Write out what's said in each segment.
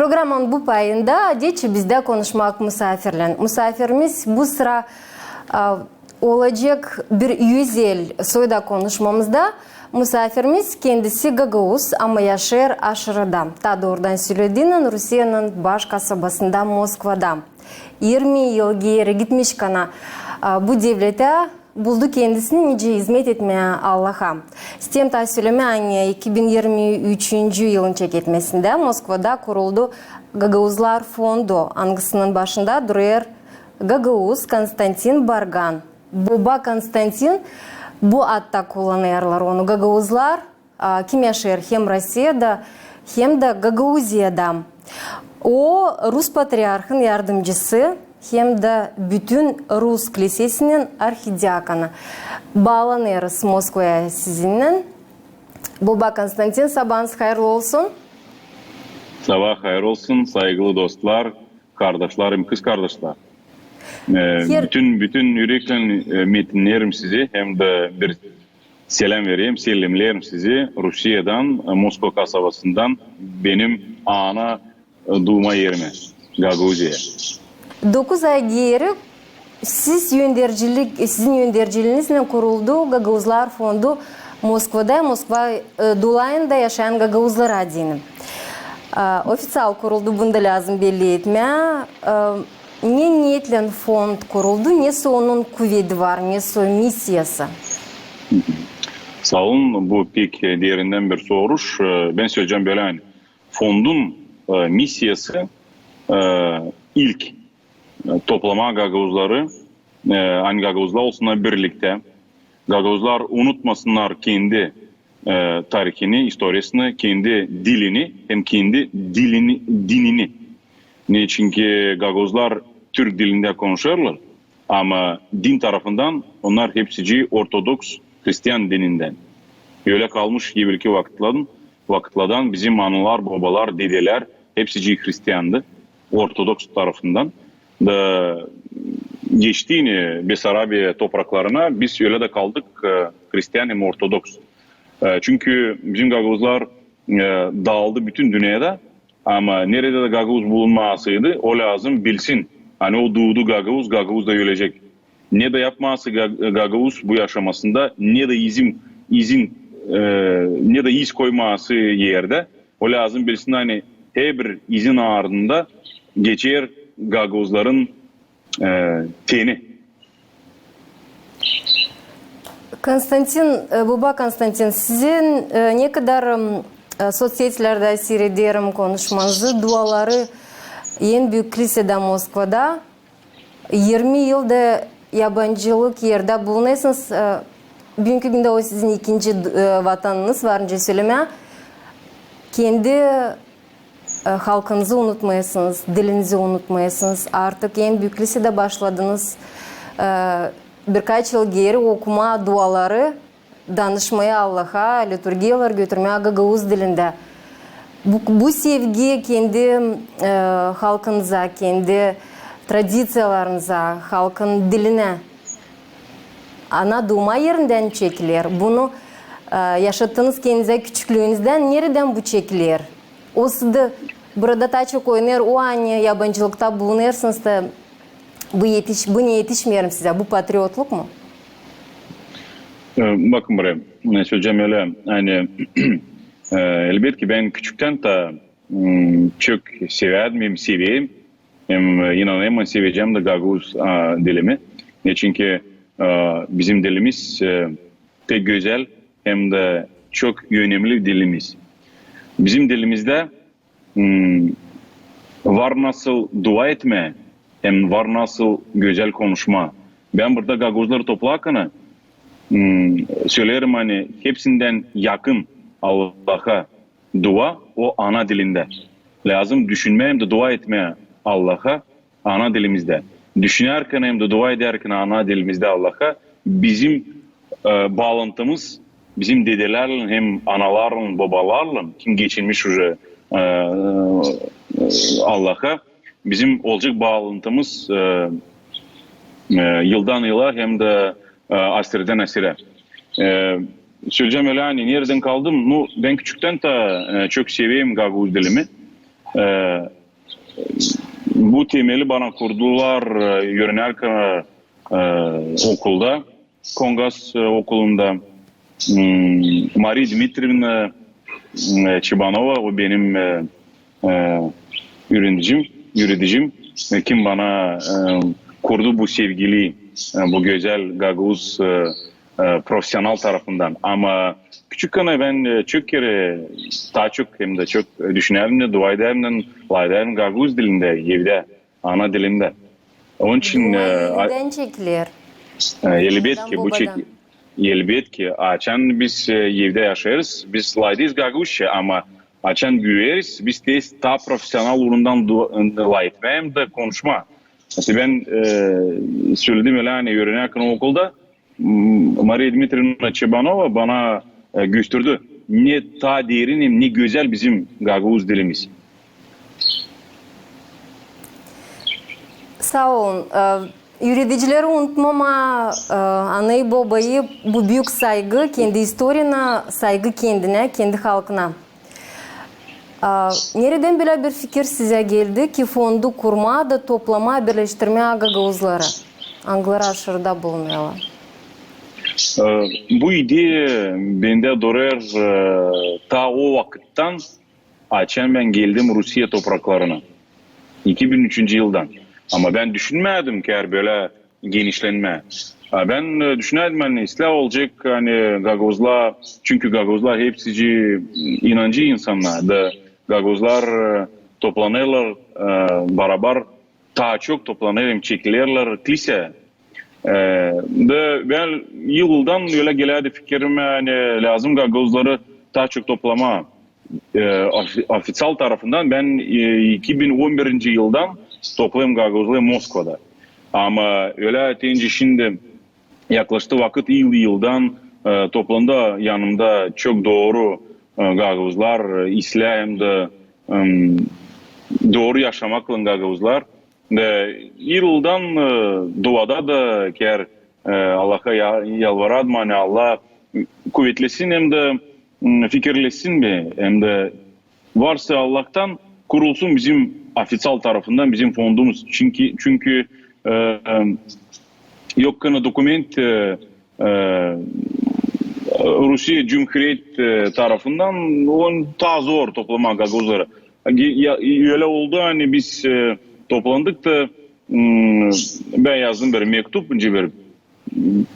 Programın bu payında bizde konuşmak misafirle. Misafirimiz bu sıra olacak bir yüzyıl soyda konuşmamızda. Misafirimiz kendisi Gagauz ama yaşar aşırıda. Ta doğrudan söylediğinin Rusya'nın baş kasabasında Moskova'da. 20 yıl geri gitmiş kana bu devlete buldu kendisini nice hizmet etmeye Allah'a. Sistem söyleme 2023 yılın çeketmesinde Moskova'da kuruldu Gagauzlar Fondu. Angisinin başında duruyor Gagauz Konstantin Bargan. Baba Konstantin bu adda kullanıyorlar onu. Gagauzlar kim yaşar hem Rusya'da hem de Gagauziya'da. O Rus Patriarhın yardımcısı hem de bütün Rus Kilisesi'nin arhidiyakonu. Bağlanıyoruz Moskova'ya sizinle. Baba Konstantin, sabahınız hayırlı olsun. Sabah hayır olsun, saygılı dostlar, kardeşlerim, kız kardeşler. Bütün yürekle metinlerim sizi, hem de bir selam vereyim, selamlarım sizi Rusya'dan, Moskova kasabasından benim ana doğma yerime, Gagauzya. 9 ay geri sizin yöndericiliğinizle kuruldu Gagauzlar Fondu Moskova'da, Moskva dolayında yaşayan Gagauzlar adını. Ofisyal kuruldu, bunu da lazım belli etmeye. Ne niyetle fond kuruldu, nesi onun kuvveti var, nesi misyası? Sağ olun, bu pek derinden bir soruş. Ben söyleyeceğim böyle aynı. Fondun misyası ilk toplama Gagauzları, aynı Gagauzlar olsunlar birlikte. Gagauzlar unutmasınlar kendi tarihini, historisini, kendi dilini, hem kendi dinini. Ne çünkü Gagauzlar Türk dilinde konuşuyorlar ama din tarafından onlar hepsi Ortodoks Hristiyan dininden. Öyle kalmış gibi ki vakitlerden bizim analar, babalar, dedeler hepsi Hristiyandı Ortodoks tarafından. Da geçtiğini Besarabya topraklarına biz öyle de kaldık Hristiyan hem Ortodoks. Çünkü bizim Gagauzlar dağıldı bütün dünyada ama nerede de Gagauz bulunmasıydı o lazım bilsin. Hani o doğdu Gagauz, Gagauz da ölecek. Ne de yapması Gagauz bu yaşamasında ne de ne de iz koyması yerde o lazım bilsin hani her bir izin ardında geçer Gagauzların teni. Baba Konstantin, sizin ne kadar sosyetелerde seyrederim konuşmanızı, duaları en büyük kilisede Moskova'da 20 yılda yabancılık yerde bulunuyorsunuz. Bugünkü günde o sizin ikinci vatanınız var önce söyleme. Kendi halkınızı unutmayasınız, dilinizi unutmayasınız. Artık en büyük lisede başladınız. Birkaç yıl geri okuma duaları, danışmaya Allah'a, liturgiyalar götürmeye Gagauz dilinde. Bu sevgi kendi halkınıza, kendi tradisiyalarınıza, halkın diline, ana doğma yerinden çekilir. Bunu yaşattığınız kendinize küçüklüğünüzden nereden bu çekilir? O sizde burada ta çok oynar, o an yabancılıkta bulunuyorsunuz da bu ne yetişmiyorum size? Bu patriotluk mu? Bakın buraya. Ne söyleyeceğim öyle. Hani elbette ki ben küçükten de çok severdim, hem seveyim. Hem inanayım, seveceğim de Gagauz dilimi. Çünkü bizim dilimiz pek güzel hem de çok önemli dilimiz. Bizim dilimizde var nasıl dua etme, hem var nasıl güzel konuşma. Ben burada Gagauzları toplarken söylerim hani hepsinden yakın Allah'a dua o ana dilinde. Lazım düşünmeye hem de dua etmeye Allah'a ana dilimizde. Düşünerken hem de dua ederken ana dilimizde Allah'a bizim bağlantımız bizim dedelerle hem analarla babalarla kim geçirmiş Allah'a bizim olacak bağlantımız yıldan yıla hem de asırdan asıra. Söyleyeceğim öyle hani nereden kaldım? Ben küçükten de çok seveyim Gagauz dilimi. Bu temeli bana kurdular Yörenerka okulda, Kongas okulunda. Maria Dmitrievna Çibanova, o benim yöneticim. Kim bana kurdu bu sevgili, bu güzel Gagavuz profesyonel tarafından. Ama küçükken ben çok kere, daha çok hem de çok düşünerim, dua ederim Gagavuz dilinde, evde, ana dilimde. Onun için Neden çekilir? Elbet ki açan biz evde yaşarız, biz laydayız Gagavuzca ama açan güveriz, biz de daha profesyonel urundan layıtmayım da konuşma. Mesela ben söyledim öyle hani Yörenerka'nın okulda Maria Dmitrievna Çebanova bana gösterdi. Ne ta derin ne güzel bizim Gagavuz dilimiz. Sağ olun. Yöneticileri unutmama, anayı babayı bu büyük saygı, kendi historiana, saygı kendine, kendi halkına. Nereden böyle bir fikir size geldi ki fondu kurma da toplama, birleştirme Gagavuzları? Anglara aşırıda bulunuyorlar. Bu ideya bende doğar ta o vakitten açan ben geldim Rusya topraklarına. 2003 yıldan. Ama ben düşünmedim ki böyle genişlenme. Ben düşünmedim hani İslam olacak hani Gagavuzlar, çünkü Gagavuzlar hepsi inancı insanlar da Gagavuzlar toplanırlar beraber, daha çok toplanırlar, çekilirler kilise. Da ben yıldan öyle geldi fikrim yani lazım Gagavuzları daha çok toplama. Ofisyal tarafından ben 2011 yıldan toplayım Gagavuzları Moskova'da. Ama öyle deyince şimdi yaklaştı vakit yıldan toplamda yanımda çok doğru Gagavuzlar, İslam'da doğru yaşamakla Gagavuzlar. Yıldan duada da ker Allah'a yalvaradım hani Allah kuvvetlesin hem de fikirlesin mi hem de varsa Allah'tan kurulsun bizim ofisyal tarafından bizim fondumuz. Çünkü yok kana dokument Rusya Cumhuriyet tarafından on daha zor toplama Gagavuzları. Öyle oldu hani biz toplandık da ben yazdım bir mektup, bir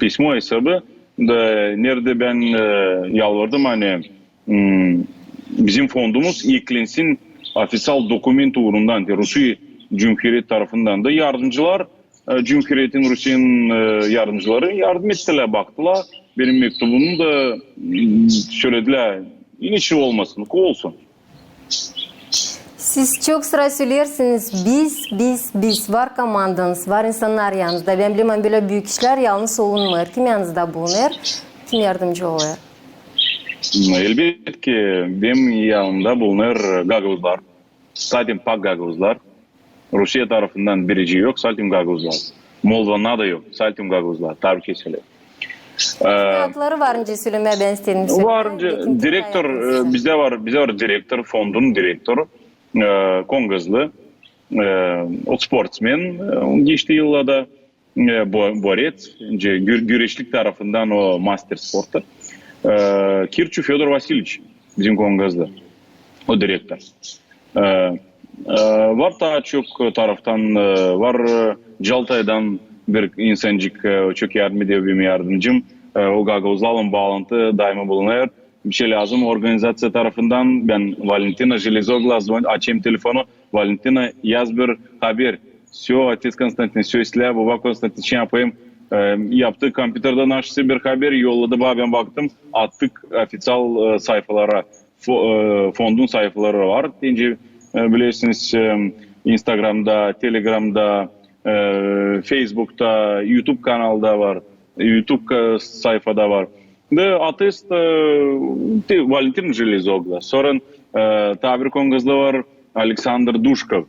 pismo hesabı da nerede ben yalvardım hani bizim fondumuz eklensin ofisyal dokument uğrundan Rusya Cumhuriyet tarafından da yardımcılar Cumhuriyet'in Rusya'nın yardımcıları yardım ettiler, baktılar. Benim mektubumu da söylediler. İnişi olmasın, olsun. Siz çok sıra söylersiniz. Biz. Var komandanız, var insanlar yanınızda. Ben bilmem böyle büyük işler yalnız olunmuyor. Kim yanınızda bulunur? Kim yardımcı oluyor? Elbette ki benim yanımda bulunur Gagavuzlar. Zaten pak Gagavuzlar. Rusya tarafından birici yok, Saltim Gagavuzlar. Moldova'da da yok, Saltim Gagavuzlar. Tabii ki söyleyeyim. Hakları varınca söylemeye ben istedim. Varınca direktör bizde var direktör, fondun direktörü Kongazlı. O sportsmen geçti yıllarda boret, güreşlik tarafından o master sporta. Kirçu Fyodor Vasilievich bizim Kongazlı. O direktör. Var daha çok taraftan var Caltay'dan bir insancık çok yardım ediyor benim yardımcım. O Gagavuzlarla bağlantı daima bulunuyor. Bir şey lazım organizasyon tarafından ben Valentina Железогла açayım telefonu. Valentina yaz bir haber. Все, отец Konstantin, все isle, baba Konstantin şey yapayım. Yaptığı kompüterden açtı bir haber yolladı. Ben baktım attık ofisyal sayfalara. Fondun sayfaları var. Deyince bilirsiniz Instagram'da, Telegram'da, Facebook'ta, YouTube kanalda var. YouTube sayfada var. Ve ateist Valentin Железогла. Sonra tabir Kongaz'da var Alexander Dushkov.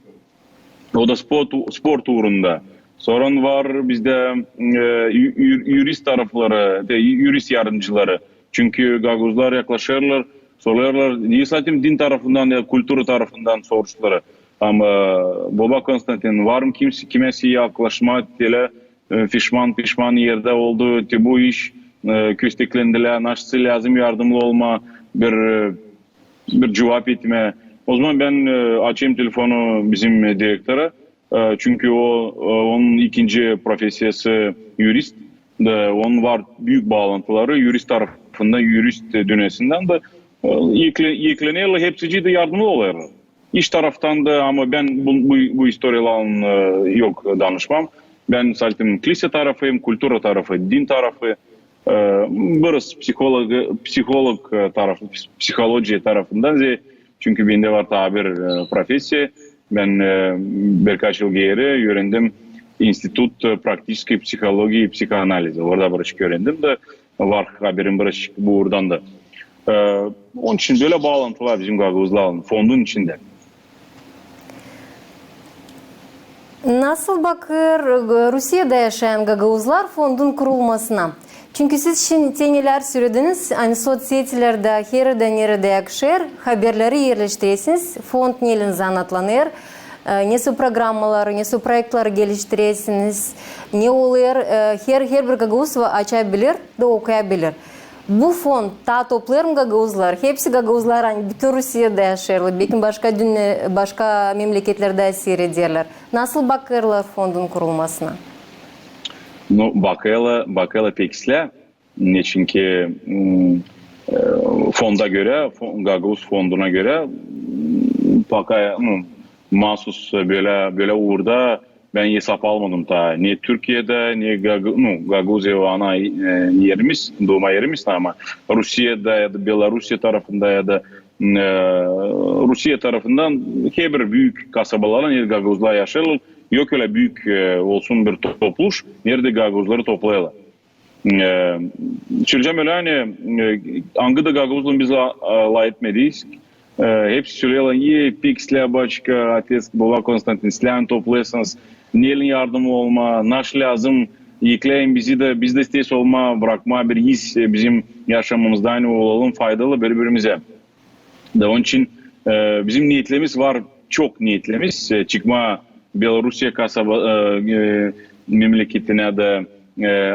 O da sport uğrunda. Sonra var bizde yurist tarafları, yurist yardımcıları. Çünkü Gagavuzlar yaklaşırlar Soruyorlar, zaten din tarafından ya kültürü tarafından soruşları. Ama Baba Konstantin var mı kimesi yaklaşma diye pişman yerde oldu. Bu iş kösteklendiler. Nasıl lazım yardımcı olma bir cevap etme. O zaman ben açayım telefonu bizim direktöre. Çünkü onun ikinci profesiyası jurist. Onun var büyük bağlantıları jurist tarafından, jurist dünyasından da yükleniyorlar. Hepsi de yardımcı oluyorlar. İş taraftan da ama ben bu historialan yok danışmam. Ben zaten kilise tarafıyım, kültür tarafı, din tarafı. Burası psikolog tarafı, psikoloji tarafından. Çünkü bende var tabir profesya. Ben birkaç yıl geri öğrendim. İnstitut Praktiski Psikoloji, Psikanalizi. Orada birazcık öğrendim de var haberim birazcık buradan da. Onun için böyle bağlantılar bizim Gagavuzlarla fondun içinde. Nasıl bakır Rusya'da yaşayan Gagavuzlar fondun kurulmasına? Çünkü siz şimdi neler söylediniz, hani sosyetелerde nerede yakışır, haberleri yerleştirirsiniz, fond neyle anlatlanır, nasıl programmaları, nasıl projeler geliştirirsiniz, ne olur, her bir Gagavuz açabilir de okuyabilir. Bu fond ta toplar mı Gagavuzlar? Hepsi Gagavuzlar hani bütün Rusya'da yaşarlar, belki başka memleketlerde seyrederler. Nasıl bakırlar fondun kurulmasına? Ну, bakayla peksle. Ne çünkü fonda göre, Gagavuz fonduna göre bakaya mahsus böyle uğurda ben hesap almadım ta. Ne Türkiye'de ne Gagavuzya ana yerimiz, doğma yerimiz ama Rusya'da ya da Belarusya tarafında ya da Rusya tarafından her bir büyük kasabalarla ne Gagavuzlar yaşarlar. Yok öyle büyük olsun bir topluluş. Nerede Gagavuzları toplayalım. Söyleyeceğim öyle hani Angı'da Gagavuzluğun bize layık etmediyiz. Hepsi söylüyorlar iyi piksle başka ateş Baba Konstantin Slan toplayasınız. Niye'nin yardımı olma, naş lazım yıklayın bizi de biz de istes olma bırakma bir his bizim yaşamımızda aynı olalım faydalı birbirimize. Da onun için bizim niyetlerimiz var çok niyetlerimiz çıkma Belarusya kasaba memleketine de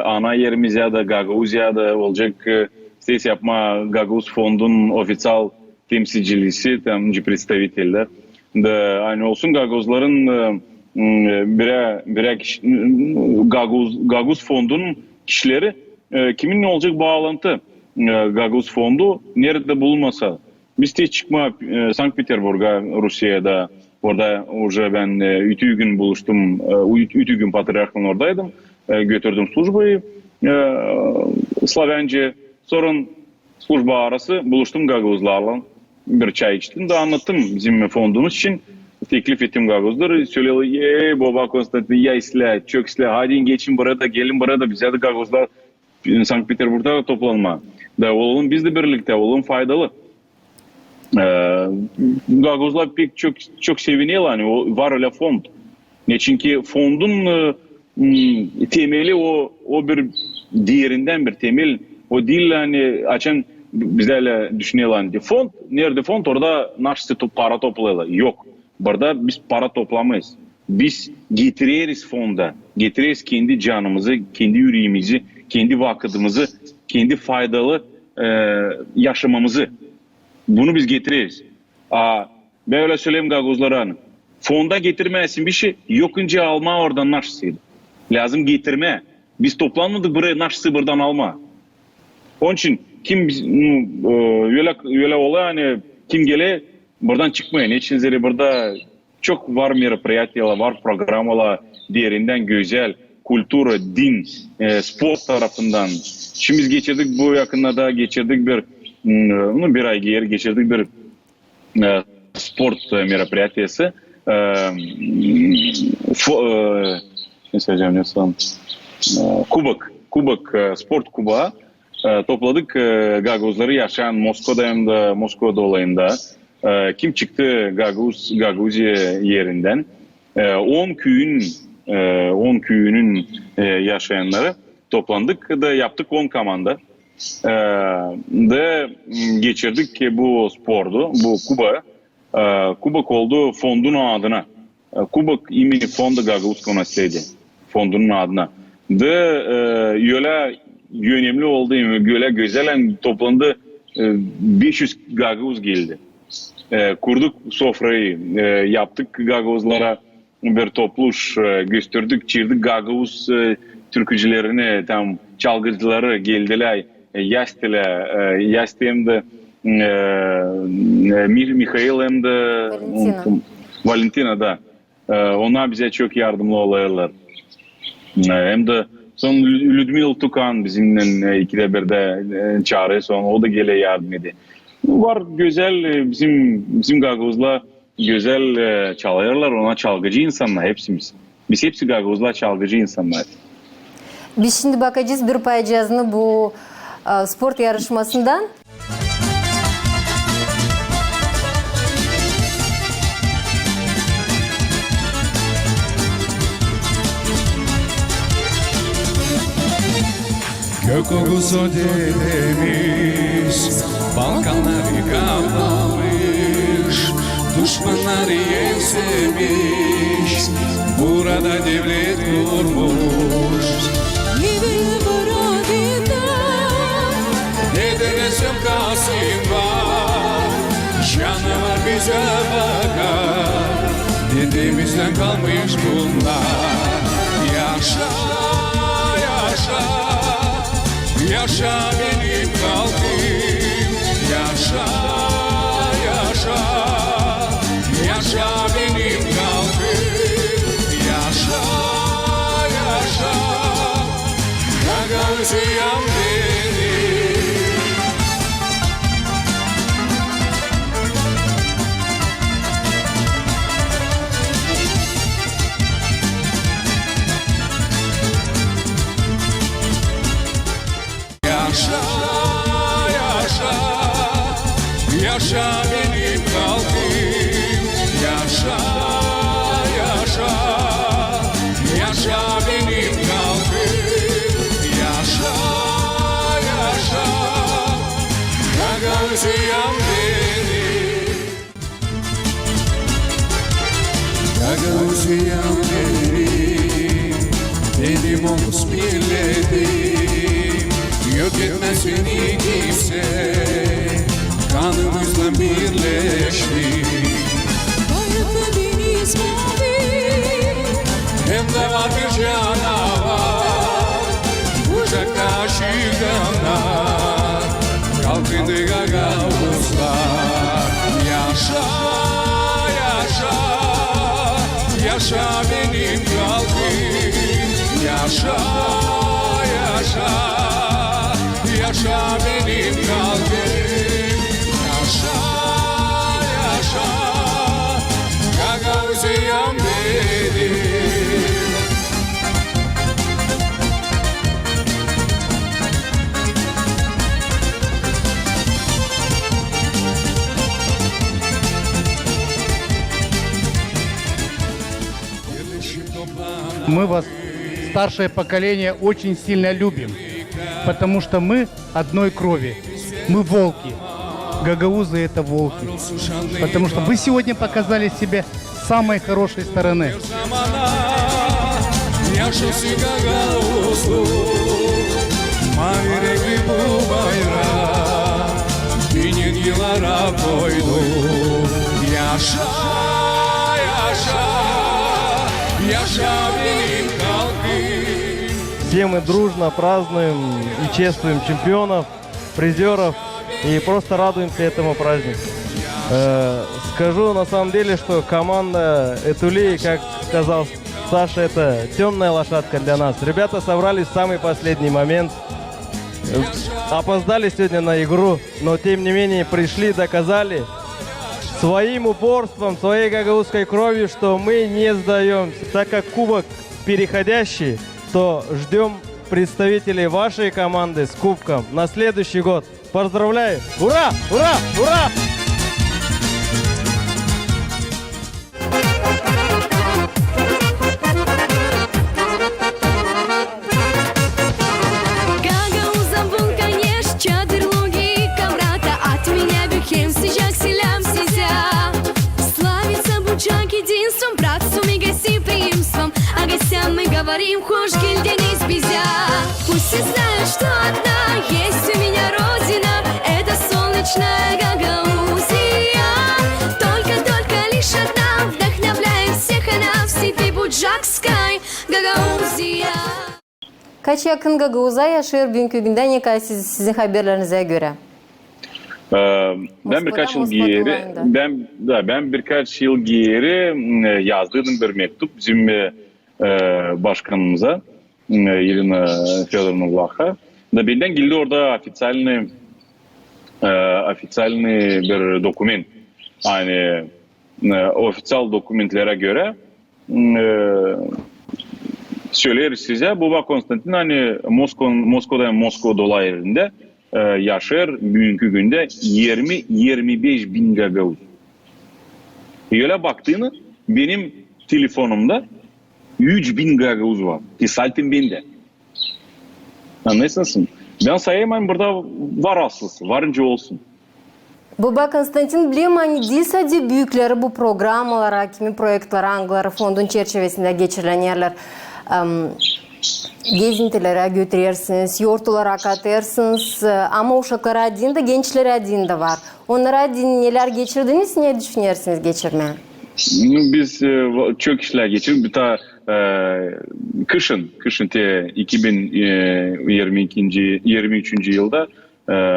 ana yerimize de Gagavuzya'da olacak ses yapma Gagavuz fondun ofisal temsilcisi, temsilci представителler de aynı olsun Gagavuzların Gagavuz fondunun kişileri kimin ne olacak bağlantı Gagavuz fondu nerede bulunmasa biz de çıkma Sankt Peterburg'a Rusya'da orada ben 3 gün buluştum 3 gün patriarkın oradaydım götürdüm службayı Slovence sorun служба arası buluştum Gagavuzlarla bir çay içtim de anlattım bizim fondumuz için teklif ettim Gagavuzları söylüyorlar Baba Konstantin ya isle çok isle hadi geçin burada gelin burada bize de Gagavuzlar Sankt Peterburg'da toplanma da olalım biz de birlikte olalım faydalı Gagavuzlar pek çok seviniyor hani var öyle fond ne çünkü fondun temeli o bir diğerinden bir temel o değil hani açan bizlerle düşünüyorlar. Fond, nerede fond orada nasıl para toplayalım. Yok. Burada biz para toplamayız. Biz getiririz fonda. Getiririz kendi canımızı, kendi yüreğimizi, kendi vakitimizi, kendi faydalı yaşamamızı. Bunu biz getiririz. Ben öyle söyleyeyim Gagavuzlara. Fonda getirmeyesin bir şey. Yokunca alma oradan nasılsıydı. Lazım getirme. Biz toplanmadık buraya nasıl buradan alma. Onun için kim öyle olay hani kim gele buradan çıkmayın. İçinizde burada çok var merapриятияlar, var programlar diğerinden güzel, kültür, din, spor tarafından. Şimdi biz geçirdik bu yakınlarda geçirdik bir ay geri geçirdik bir sport merapриятиясы. Ne söyleyeceğim ne sanırım? Kubok, sport kubağı. Topladık Gagavuzları yaşayan Moskova'da olayında kim çıktı Gagavuzya yerinden 10 köyünün yaşayanları toplandık da yaptık 10 komanda de geçirdik ki bu spordu, bu Kuba. Kubak oldu fondun adına. Kubak imeni fonda Gagavuzskого наследия fondunun adına. De öyle önemli oldu, öyle güzel toplandı 500 Gagavuz geldi. Kurduk sofrayı, yaptık Gagavuzlara bir topluş, gösterdik, çirdik Gagavuz türkücülerini, tam çalgıcıları geldiler, Yasti hem de Mikhail hem de Valentina da. Onlar bize çok yardımcı oluyorlar. Hem de son Ludmila Tukan bizimle ikide bir de çağırıyor, sonra o da gele yardım ediyor. Var güzel bizim Gagavuzlar güzel çalıyorlar, ona çalgıcı insanlar hepsimiz. Biz hepsi Gagavuzlar çalgıcı insanlar. Biz şimdi bakacağız bir paycazını bu spor yarışmasından. Gök kokusu demiş, Balkanları kaplamış, düşmanları yensemiş, burada devlet kurmuş. Yine Borodina, Neden esem Kasım var, canavar bize bakar, dedemizden kalmış bunlar. Yaşa, yaşa, yaşa benim kalbim, yaşa, yaşa, yaşa benim kalbim, yaşa, yaşa, Gagavuz'um benim. Yaşa, yaşa, yaşa benim kalbim, yaşa, yaşa, yaşa benim kalbim, yaşa, yaşa, Gagavuz'um benim. Gagavuz'um benim omuz milletim. Yok etmez seni kimse, kanımızla birleştik. bayrakta deniz mavi, Hem de var bir canavar, uzakta aşıklar, kalkındı Gagavuzlar. Yaşa, yaşa, yaşa benim kalbim, yaşa, yaşa, yaşa benim kalbim, yaşa, yaşa, Gagavuz'um benim. Мы вас, старшее поколение, очень сильно любим, потому что мы одной крови. Мы волки. Гагаузы — это волки. Потому что вы сегодня показали себя с самой хорошей стороны. Yaşası Gagavuzlu, mavi renkli bu bayrak, bin yıllara koydu. Yaşa, yaşa, yaşa benim kalbim. Все мы дружно празднуем и чествуем чемпионов, призеров и просто радуемся этому празднику. Скажу на самом деле, что команда Этулей, как сказал Саша, это темная лошадка для нас. Ребята собрались в самый последний момент. Опоздали сегодня на игру, но тем не менее пришли, доказали своим упорством, своей гагаузской кровью, что мы не сдаемся. Так как кубок переходящий, то ждем представителей вашей команды с кубком на следующий год. Поздравляю! Ура! Ура! Ура! Гагаузом был, конечно, с умигой гостеприимством. О гостях мы говорим, хошь кильденис безя. Пусть все знают, что одна есть у меня родина. Это солнечная Гагаузия. Только лишь одна вдохновляет всех она в степи Буджакской Гагаузия. Kaç yakın Gagavuz'a yaşıyor bugünkü günden yakay sizin haberlerinize göre? Ben birkaç yıl Moskova'da geri ben birkaç yıl geri yazdığım bir mektup bizim başkanımıza Irina Fedorovna'ya da benden geldi orada ofisyalni bir doküman. Yani ofisyal dokumentlere göre söyler size Baba Konstantin hani Moskova dolaylarında yaşar bugünkü günde 20-25 bin Gagavuz. Öyle baktığını benim telefonumda 100 bin Gagavuz var. Tesaltim bende. Anlıyorsun? Ben sayayım burada var aslısı. Varınca olsun. Baba Konstantin biliyorum hani değilse de büyükleri bu programlara, kimi projeler, angları fondun çerçevesinde geçirilen yerler gezintilere götürürsünüz, yortulara katırsınız ama uşaklara adın da gençlere adın da var. Onlara adın neler geçirdiniz, ne düşünüyorsunuz geçirmeye? Biz çok işler geçirdik. Bir ta kışın 2023 yılda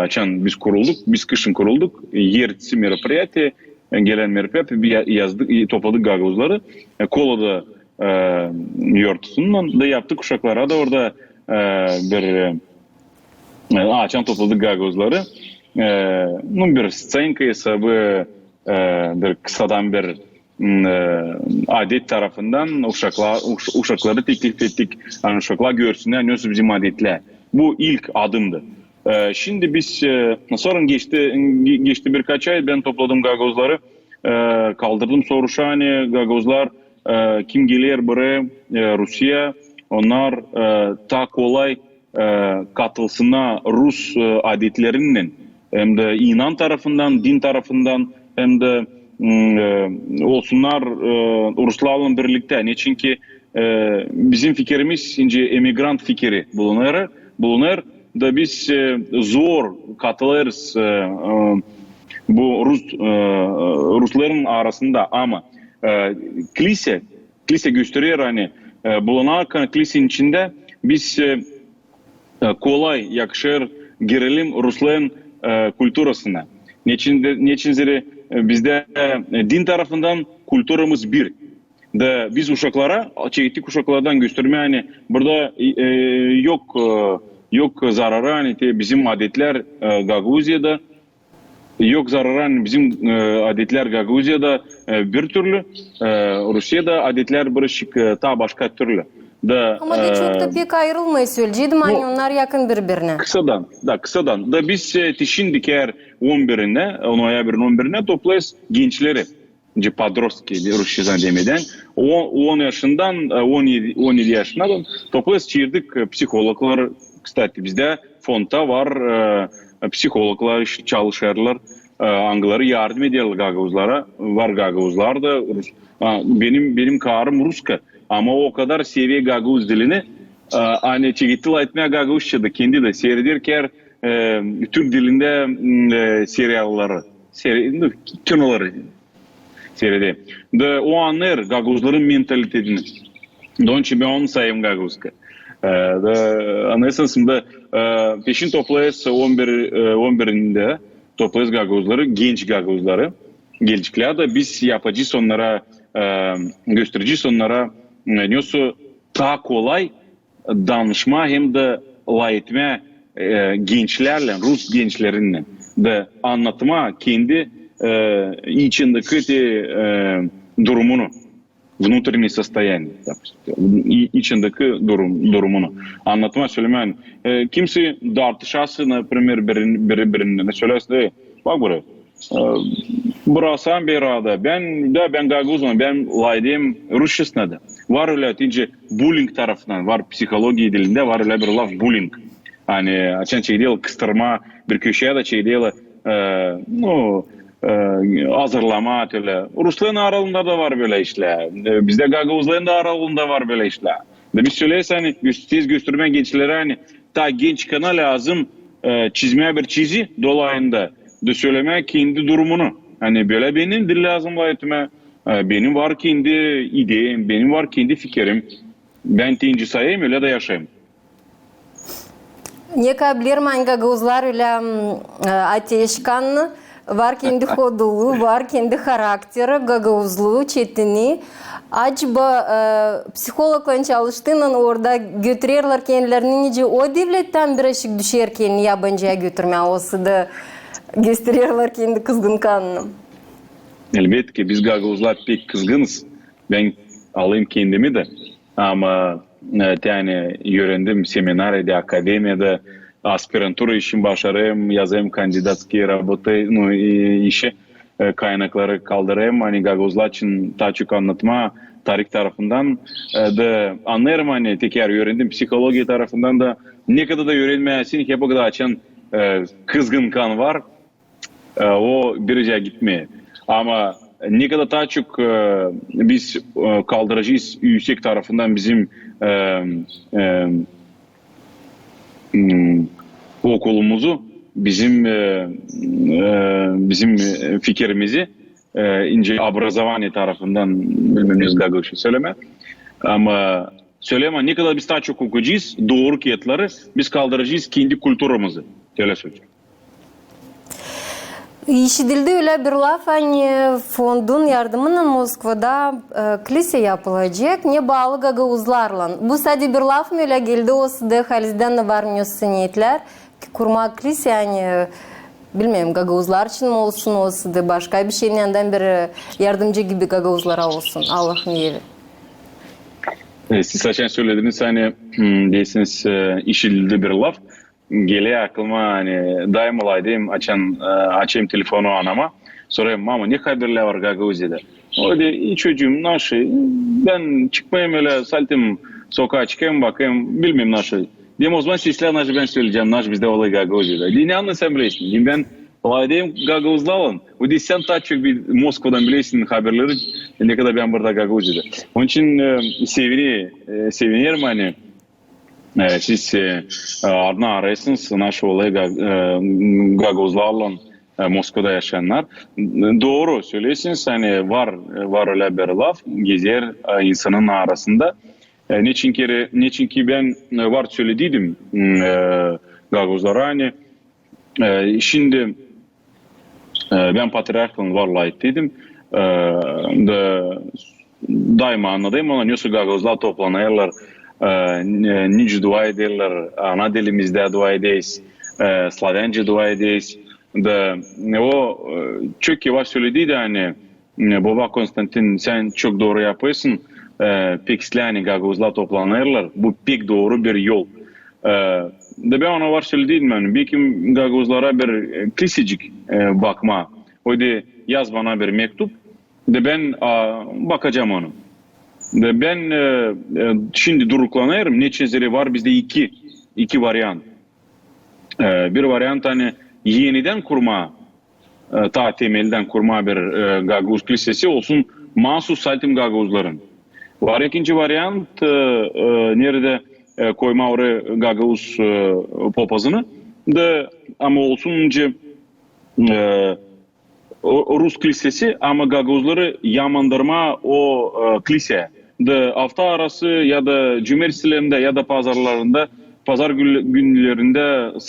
açan biz kurulduk. Biz kışın kurulduk. Yertisi merapiyatı, gelen merapiyatı yazdık, topladık Gagavuzları. Kola'da yortusundan da yaptık uşaklara da orada bir açan topladık Gagavuzları. Bir scenka hesabı bir kısadan bir adet tarafından uşakları teklif ettik. Yani uşaklar görsünler nasıl bizim adetler. Bu ilk adımdı. Şimdi biz sonra geçti birkaç ay ben topladım Gagavuzları. Kaldırdım soruşhane Gagavuzlar kim gelir buraya Rusya onlar ta kolay katılsınlar Rus adetlerinden hem de inan tarafından din tarafından hem de olsunlar Ruslarla birlikte. Ne çünkü bizim fikrimiz ince emigrant fikri bulunur da biz zor katılırız bu Rusların arasında ama kilise gösteriyor hani bulunan kilisenin içinde biz kolay yakışır girelim Rusların kültürasına. Neçin bizde din tarafından kültürümüz bir. Da biz uşaklara, çeşitli uşaklardan gösterme hani burada yok zararı hani bizim adetler Gagavuzya'da yok zararı hani bizim adetler Gagavuzya'da bir türlü Rusya'da adetler barışık ta başka türlü. Ama da çok da pek ayrılmayı söyleyeceğim hani onlar yakın birbirine. Kısadan. Da biz Tişin Diker 11'ine, Noyabr'ın 11'ine toplayız gençleri. Подростки, Rusçadan demeden 10 yaşından 17 yaşına toplayız çevirdik psikologlar. Kıstati bizde fonda var psikologlar çalışırlar. Angları yardım ediyorlar Gagavuzlara. Var Gagavuzlar da benim karım Ruska. Ama o kadar seviye Gagavuz dilini hani çeşitli etmeye Gagavuzça'da kendi de seyrederken Türk dilinde serialları, kinoları seyrediyor. Da o anlar Gagavuzların mentalitesini. Onun için ben onu sayayım Gagavuzka. Anlayasın da peşin toplayız 11'inde toplayız Gagavuzları, genç Gagavuzları. Gelecekler de biz yapacağız onlara, göstereceğiz onlara nasıl daha kolay danışma hem de layetme gençlerle, Rus gençlerinle de anlatma kendi içindeki durumunu, внутреннее состояние, içindeki durumunu anlatma söyleme. Kimse tartışası, например, birbirine söylerse bak buraya. Burası bir arada. Ben Gagavuz'um, ben laydayım Rusçasına da. Var öyle deyince bullying tarafından, var psikoloji dilinde var öyle bir laf bullying. Hani açan şey değil, kıstırma bir köşeye de şey değil, hazırlama öyle. Rusların aralığında da var böyle işler. Bizde Gagavuzların da aralığında var böyle işler. Biz söyleyiz hani siz gösterme gençlere hani ta genç kana lazım çizmeye bir çizi dolayında da söylemeye kendi durumunu. Hani böyle benim de lazım hayatime. Benim var kendi ideim, benim var kendi fikrim. Ben tinci sayayım öyle de yaşayayım. Ne kabirman Gagavuzlar öyle ateşkanlı. Var kendi hoduluğu, var kendi karakteri, gagavuzluğu, çetini. Acaba psikologla çalıştığından orada götürürler kendilerini nice o devletten bir ışık düşerken yabancıya götürmeye olsa da gösterirler kendi kızgın kanını. Elbette ki biz Gagavuzlar pek kızgınız. Ben alayım kendimi de. Ama yani öğrendim seminerde, akademiyada aspirantura işin başarayım, yazayım kandidatski работы, işi kaynakları kaldırayım. Hani Gagavuzlar için daha çok anlatma tarih tarafından da anlarım hani tekrar öğrendim psikoloji tarafından da ne kadar da öğrenmeyesin hep o kadar açan kızgın kan var. O birce gitmeye. Ama ne kadar daha çok biz kaldıracağız yüksek tarafından bizim okulumuzu, bizim fikrimizi ince образование tarafından bilmem ne Gagavuzca söyleme. Ama söyleme ne kadar biz daha çok okuyacağız, doğru kıymetleri biz kaldıracağız kendi kültürümüzü. Öyle söyleyeceğim. İşitildi öyle bir laf hani fondun yardımıyla Moskova'da kilise yapılacak ne bağlı Gagavuzlarla. Bu sadece bir laf mı öyle geldi o da halizden de var mı niyetler ki kurma kilise yani bilmiyorum Gagavuzlar için mi olsun olsa da başka bir şeyin yanından bir yardımcı gibi Gagavuzlara olsun Allah'ın yeri. Siz zaten söylediğiniz hani değilsiniz işitildi bir laf. Geliyor aklıma hani daim olaydım açayım telefonu anama sorayım mama ne haberler var Gagavuz'da o da çocuğum nasıl ben çıkmayayım öyle saltım sokağa çıkayım bakayım bilmem nasıl diyeyim o zaman sizler nasıl ben söyleyeceğim nasıl bizde olay Gagavuz'da ne anlasam bilirsin diyeyim ben olaydım Gagavuz'da olan o da sen daha çok bir Moskova'dan bilirsin haberleri ne kadar ben burada Gagavuz'da onun için sevinirim hani siz adına arayasınız naşı olayı Gagavuzlarla Moskova'da yaşayanlar. Doğru söylüyorsunuz hani var öyle bir laf gezer insanın arasında. Niçin ki ben var söylediydim Gagavuzlara hani şimdi ben patriarkın varlığı ettiydim. Daima anladayım ona nasıl Gagavuzlar toplanıyorlar. Nice dua ederler, ana dilimizde dua edeyiz, Slavence dua edeyiz. O çok yavaş söyledi de hani baba Konstantin sen çok doğru yapıyorsun. Pek silahını Gagavuzlar toplanırlar. Bu pek doğru bir yol. Ben ona var söyledim yani. Belki Gagavuzlara bir kilisecik bakma. O da yaz bana bir mektup. Ben bakacağım onu. Ben şimdi duruklanıyorum. Neçizleri var bizde iki varyant. Bir varyant hani yeniden kurma, ta temelden kurma bir Gagavuz kilisesi olsun mahsus saltim Gagavuzların. Var ikinci varyant nerede koyma oraya Gagavuz popazını da ama olsunca Rus kilisesi ama Gagavuzları yamandırma o kiliseye. Hafta arası ya da cumartesilerinde ya da pazarlarında pazar günlerinde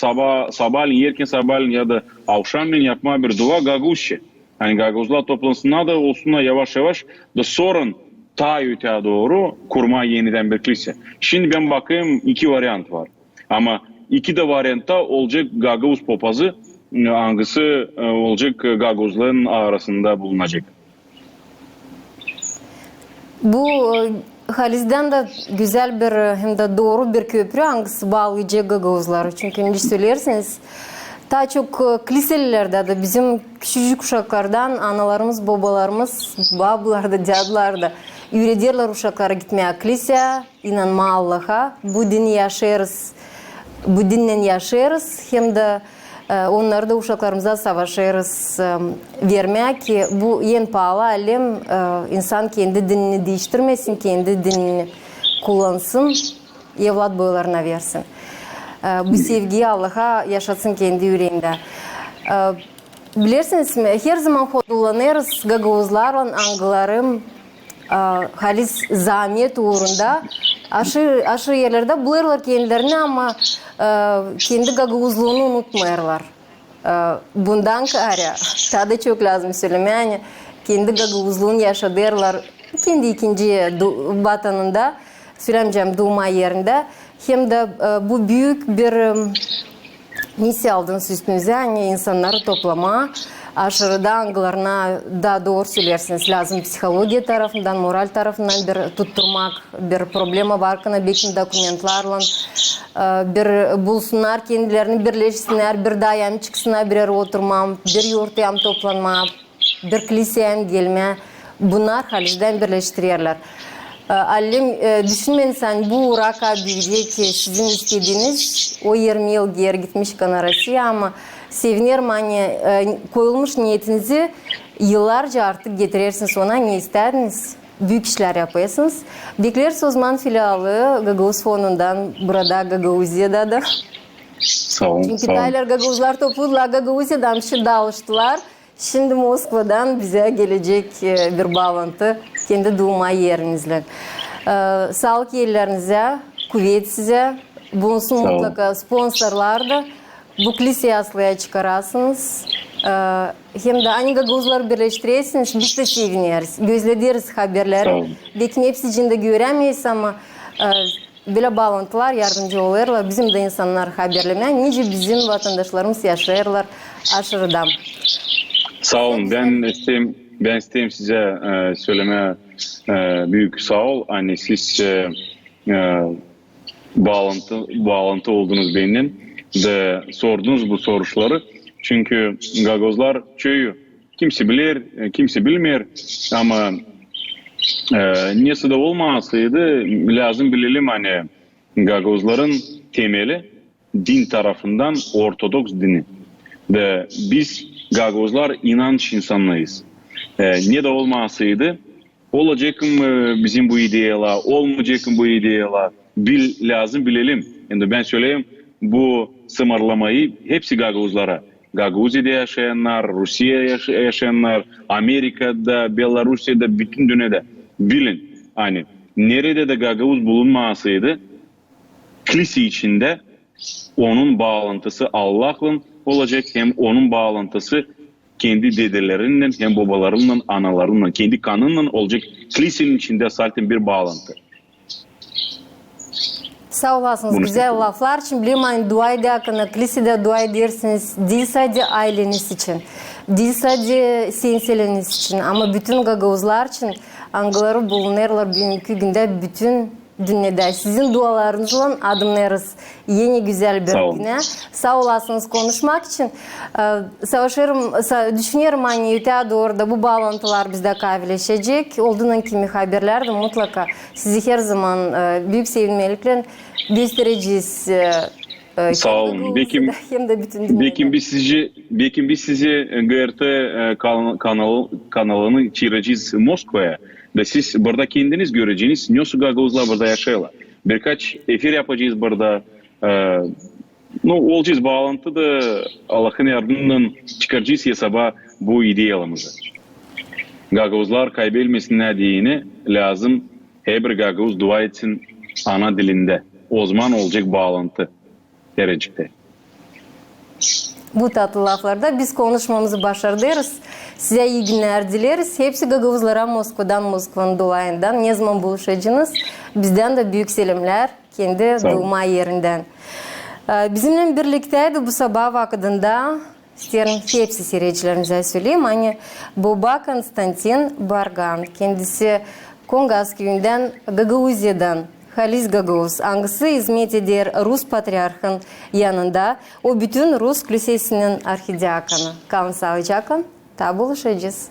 sabahleyin erken sabahleyin ya da akşamleyin yapma bir dua Gagavuzca. Yani Gagavuzlar toplansınlar da olsunlar yavaş yavaş da sorun ta öteye doğru kurma yeniden bir kilise. Şimdi ben bakayım iki varyant var. Ama iki de varyantta olacak Gagavuz popazı hangisi olacak Gagavuzların arasında bulunacak. Bu Haliz'den de güzel bir hem de doğru bir köprü hangisi bağlayacak Gagavuzları. Çünkü ne söylersiniz daha çok kiliselerde de bizim küçücük uşaklardan analarımız, babalarımız, babalarda, cadılarda öğretirler uşaklara gitmeye kilise, inanma Allah'a. Bu dinle yaşarız hem de Onları da uşaklarımıza savaşırız vermek ki bu en pahalı alem, insan kendi dinini değiştirmesin, kendi dinini kullansın, evlat boylarına versin. Bu sevgiyi Allah'a yaşatsın kendi yüreğinde. Bilirsiniz mi, her zaman kullanırız Gagavuzlarla angılarım halis zahmet uğrunda aşırı yerlerde bulurlar kendilerini ama kendi Gagavuzluğunu unutmayırlar. Bundan kare tadı çok lazım söylemeye. Yani kendi Gagavuzluğunu yaşadırlar. Kendi ikinci vatanında söylemeyeceğim doğma yerinde. Hem de bu büyük bir misya aldınız üstünüze. Yani insanları toplama, aşırıda angılarına da doğru söylersiniz. Lazım psikoloji tarafından, moral tarafından bir tutturmak, bir problema varken bekin dokumentlarla bir bulsunlar, kendilerini birleşsinler, bir dayan çıksınlar, bir oturmam, bir yurtayam toplanma, bir kiliseyem gelme. Bunlar Halis'den birleştirirler. Alim düşünmeyin sen bu raka büyüdü ki sizin istediğiniz o 20 yıl geri gitmiş kan Rusya ama sevinirim hani koyulmuş niyetinizi yıllarca artık getirirsiniz ona ne istediniz? Büyük işler yapıyorsunuz. Bekleriz uzman filialı Gagavuz fonundan burada Gagavuzya'da da. Sağ olun. Çünkü Taylar Gagavuzlar topluluğu Gagavuzya'dan dağılıştılar. Şimdi Moskova'dan bize gelecek bir bağlantı kendi doğma yerinizle. Sağlık yerlerinize, kuvvet size. Bulunsun mutlaka sponsorlar da bu kiliseyi aslıya çıkarasınız. Hem de aynı Gagavuzları birleştirirsiniz. Biz de seviniriz. Gözlediğiniz haberleri. Belki hepsi içinde göremeyiz ama böyle bağlantılar yardımcı oluyorlar. Bizim de insanlar haberlemeye. Nice bizim vatandaşlarımız yaşıyorlar aşırıdan. Sağ olun. Ben isteyeyim size söylemeye büyük sağ ol. Hani siz bağlantı oldunuz benimle de sordunuz bu soruları. Çünkü Gagavuzlar çoğu kimse bilir, kimse bilmiyor ama niyesi de olmasaydı lazım bilelim hani Gagavuzların temeli din tarafından Ortodoks dini. Ve biz Gagavuzlar inanç insanlarıyız. Ne de olmasaydı olacak mı bizim bu ideyalar, olmayacak mı bu ideyalar lazım bilelim. Yani ben söyleyeyim bu sınırlamayı hepsi Gagavuzlara. Gagavuzya'da yaşayanlar, Rusya'da yaşayanlar, Amerika'da, Belarusya'da, bütün dünyada bilin. Hani nerede de Gagavuz bulunmasaydı kilise içinde onun bağlantısı Allah'la olacak, hem onun bağlantısı kendi dedelerinden hem babalarından, analarından, kendi kanından olacak. Kilisenin içinde zaten bir bağlantı. Sağ olasınız. Güzel laflar için bileyim hani dua ederken kilisede dua edersiniz. Değil sadece aileniz için, değil sadece senseliniz için ama bütün Gagavuzlar için angıları bulunurlar bugünkü günde bütün dünyada. Sizin dualarınızla adımlarız yeni güzel bir güne. Sağ olasınız konuşmak için. Düşünüyorum hani öte doğru da bu bağlantılar bizde kaybeleşecek. Olduğundan kimi haberler de mutlaka sizi her zaman büyük sevinmelikle göstereceğiz. Sağ olun. Belki biz sizi GRT kanalını çevireceğiz Moskova'ya. Ve siz burada kendiniz göreceğiniz nasıl Gagavuzlar burada yaşıyorlar. Birkaç efir yapacağız burada. Olacağız bağlantı da Allah'ın yardımından çıkaracağız hesaba bu idealımızı. Gagavuzlar kaybetmesinler diyene lazım her bir Gagavuz dua etsin ana dilinde. O zaman olacak bağlantı derecede. Bu tatlı laflarda biz konuşmamızı başardırız. Size iyi günler dileriz. Hepsi Gagavuzlara Moskova'nın dolayından ne zaman buluşacağınız. Bizden de büyük selamlar kendi doğma yerinden. Bizimle birlikteydi bu sabah vakitinde. İsterim hepsi seyircilerimize söyleyeyim. Hani Baba Konstantin Bargan. Kendisi Kongas köyünden Gagavuzya'dan. Halis Gagavuz. Angısı hizmet eder Rus patriarkın yanında. O bütün Rus kilisesinin arhidiyakonu. Kalın sağlıcakla. Ta buluşacağız.